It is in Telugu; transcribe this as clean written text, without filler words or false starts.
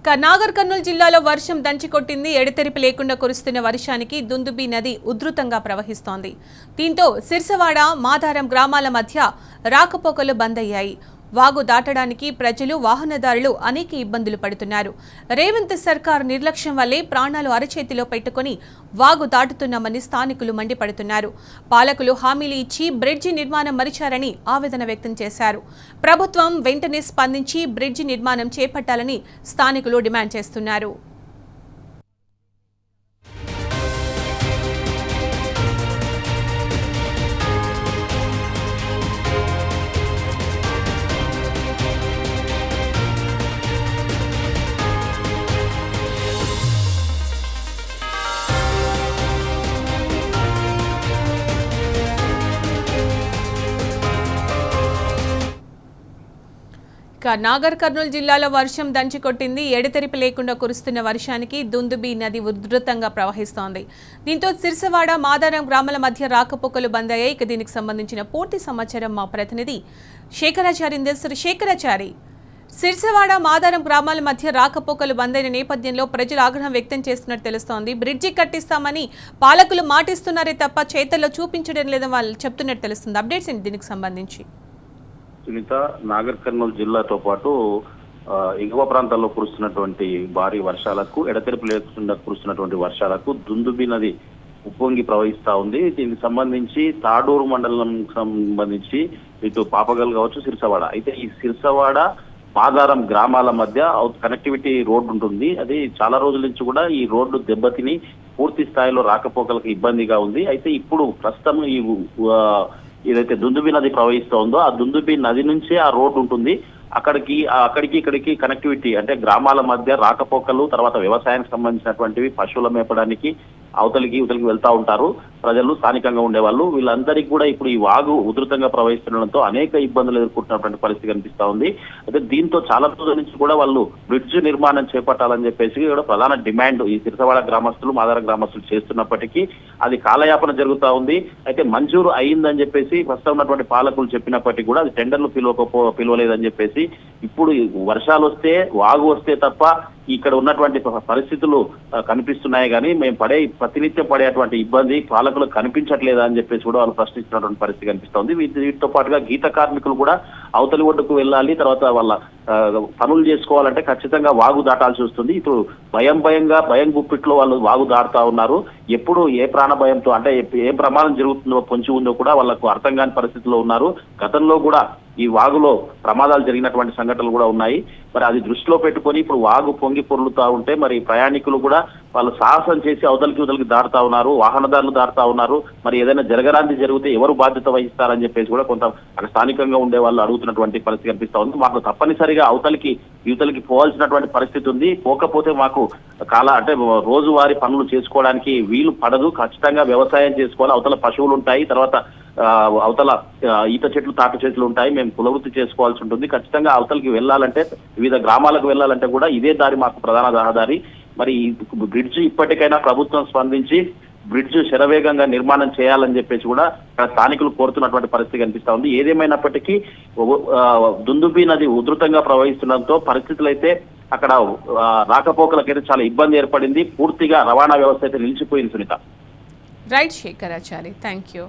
నాగర్ కర్నూలు జిల్లాలో వర్షం దంచికొట్టింది. ఎడతెరిపి లేకుండా కురుస్తున్న వర్షానికి దుందుబి నది ఉధృతంగా ప్రవహిస్తోంది. దీంతో సిర్సవాడ, మాదారం గ్రామాల మధ్య రాకపోకలు బంద్ అయ్యాయి. వాగు దాటడానికి ప్రజలు, వాహనదారులు అనేక ఇబ్బందులు పడుతున్నారు. రేవంత్ సర్కార్ నిర్లక్ష్యం వల్లే ప్రాణాలు అరచేతిలో పెట్టుకుని వాగు దాటుతున్నామని స్థానికులు మండిపడుతున్నారు. పాలకులు హామీలు ఇచ్చి బ్రిడ్జి నిర్మాణం మరిచారని ఆవేదన వ్యక్తం చేశారు. ప్రభుత్వం వెంటనే స్పందించి బ్రిడ్జి నిర్మాణం చేపట్టాలని స్థానికులు డిమాండ్ చేస్తున్నారు. నాగర్ కర్నూలు జిల్లాలో వర్షం దంచికొట్టింది. ఎడతెరిపి లేకుండా కురుస్తున్న వర్షానికి దుందుబి నది ఉధృతంగా ప్రవహిస్తోంది. దీంతో సిర్సవాడ, మాదారం గ్రామాల మధ్య రాకపోకలు బంద్ అయ్యాయి. దీనికి సంబంధించిన పూర్తి సమాచారం మా ప్రతినిధి శేఖరాచారి అందిస్తారు. శేఖరాచారి, సిర్సవాడ, మాదారం గ్రామాల మధ్య రాకపోకలు బంద్ అయిన నేపథ్యంలో ప్రజలు ఆగ్రహం వ్యక్తం చేస్తున్నట్టు తెలుస్తోంది. బ్రిడ్జి కట్టిస్తామని పాలకులు మాటిస్తున్నారే తప్ప చేతల్లో చూపించడం లేదని వాళ్ళు చెప్తున్నట్టు తెలుస్తుంది. అప్డేట్స్ ఏంటి దీనికి సంబంధించి? సునీత, నాగర్ కర్నూలు జిల్లాతో పాటు ఎగువ ప్రాంతాల్లో కురుస్తున్నటువంటి భారీ వర్షాలకు, ఎడతెరిపి లేకుండా కురుస్తున్నటువంటి వర్షాలకు దుందుబి నది ఉప్పొంగి ప్రవహిస్తా ఉంది. దీనికి సంబంధించి తాడూరు మండలం సంబంధించి ఇటు పాపగల్ కావచ్చు, సిర్సవాడ, అయితే ఈ సిర్సవాడ, మాదారం గ్రామాల మధ్య కనెక్టివిటీ రోడ్డు ఉంటుంది. అది చాలా రోజుల నుంచి కూడా ఈ రోడ్డు దెబ్బతిని పూర్తి స్థాయిలో రాకపోకలకు ఇబ్బందిగా ఉంది. అయితే ఇప్పుడు ప్రస్తుతం ఏదైతే దుందుబి నది ప్రవహిస్తోందో ఆ దుందుబి నది నుంచే ఆ రోడ్డు ఉంటుంది. అక్కడికి ఇక్కడికి కనెక్టివిటీ అంటే గ్రామాల మధ్య రాకపోకలు, తర్వాత వ్యవసాయానికి సంబంధించినటువంటివి, పశువుల మేపడానికి అవతలికి వెళ్తా ఉంటారు ప్రజలు, స్థానికంగా ఉండేవాళ్ళు. వీళ్ళందరికీ కూడా ఇప్పుడు ఈ వాగు ఉధృతంగా ప్రవహిస్తుండడంతో అనేక ఇబ్బందులు ఎదుర్కొంటున్నటువంటి పరిస్థితి కనిపిస్తా ఉంది. అయితే దీంతో చాలా రోజుల నుంచి కూడా వాళ్ళు బ్రిడ్జ్ నిర్మాణం చేపట్టాలని చెప్పేసి కూడా ప్రధాన డిమాండ్ ఈ సిర్సవాడ గ్రామస్తులు, మాదార గ్రామస్తులు చేస్తున్నప్పటికీ అది కాలయాపన జరుగుతా ఉంది. అయితే మంజూరు అయిందని చెప్పేసి ప్రస్తుతం ఉన్నటువంటి పాలకులు చెప్పినప్పటికీ కూడా అది టెండర్లు పిలవలేదని చెప్పేసి ఇప్పుడు వర్షాలు వస్తే, వాగు వస్తే తప్ప ఇక్కడ ఉన్నటువంటి పరిస్థితులు కనిపిస్తున్నాయి కానీ మేము ప్రతినిత్యం పడేటువంటి ఇబ్బంది పాలకులకు కనిపించట్లేదా అని చెప్పేసి కూడా వాళ్ళు ప్రశ్నిస్తున్నటువంటి పరిస్థితి కనిపిస్తోంది. వీటితో పాటుగా గీత కార్మికులు కూడా అవతలి ఒడ్డుకు వెళ్ళాలి, తర్వాత వాళ్ళ పనులు చేసుకోవాలంటే ఖచ్చితంగా వాగు దాటాల్సి వస్తుంది. ఇప్పుడు భయం గుప్పిట్లో వాళ్ళు వాగు దాటుతా ఉన్నారు. ఎప్పుడు ఏ ప్రాణ భయంతో అంటే ఏ ప్రమాదం జరుగుతుందో పొంచి ఉందో కూడా వాళ్ళకు అర్థం కాని పరిస్థితిలో ఉన్నారు. గతంలో కూడా ఈ వాగులో ప్రమాదాలు జరిగినటువంటి సంఘటనలు కూడా ఉన్నాయి. మరి అది దృష్టిలో పెట్టుకొని ఇప్పుడు వాగు పొంగి పొర్లుతా ఉంటే మరి ప్రయాణికులు కూడా వాళ్ళు సాహసం చేసి అవతలికి దాటుతా ఉన్నారు, వాహనదారులు దాటుతా ఉన్నారు. మరి ఏదైనా జరగరాంది జరిగితే ఎవరు బాధ్యత వహిస్తారని చెప్పేసి కూడా కొంత అక్కడ స్థానికంగా ఉండే వాళ్ళు అడుగుతున్నటువంటి పరిస్థితి కనిపిస్తా ఉంది. మాకు తప్పనిసరిగా యువతలకి పోవాల్సినటువంటి పరిస్థితి ఉంది. పోకపోతే మాకు అంటే రోజువారీ పనులు చేసుకోవడానికి వీలు పడదు. ఖచ్చితంగా వ్యవసాయం చేసుకోవాలి, అవతల పశువులు ఉంటాయి, తర్వాత అవతల ఈత చెట్లు, తాటి చెట్లు ఉంటాయి, మేము కులవృత్తి చేసుకోవాల్సి ఉంటుంది. ఖచ్చితంగా అవతలకి వెళ్ళాలంటే, వివిధ గ్రామాలకు వెళ్ళాలంటే కూడా ఇదే దారి మాకు ప్రధాన రహదారి. మరి బ్రిడ్జ్ ఇప్పటికైనా ప్రభుత్వం స్పందించి బ్రిడ్జ్ శరవేగంగా నిర్మాణం చేయాలని చెప్పేసి కూడా స్థానికులు కోరుతున్నటువంటి పరిస్థితి కనిపిస్తా ఉంది. ఏదేమైనప్పటికీ దుందుబి నది ఉధృతంగా ప్రవహిస్తుండడంతో పరిస్థితులు అయితే అక్కడ రాకపోకలకైతే చాలా ఇబ్బంది ఏర్పడింది. పూర్తిగా రవాణా వ్యవస్థ అయితే నిలిచిపోయింది. Sunitha. Right Shekharachari, thank you.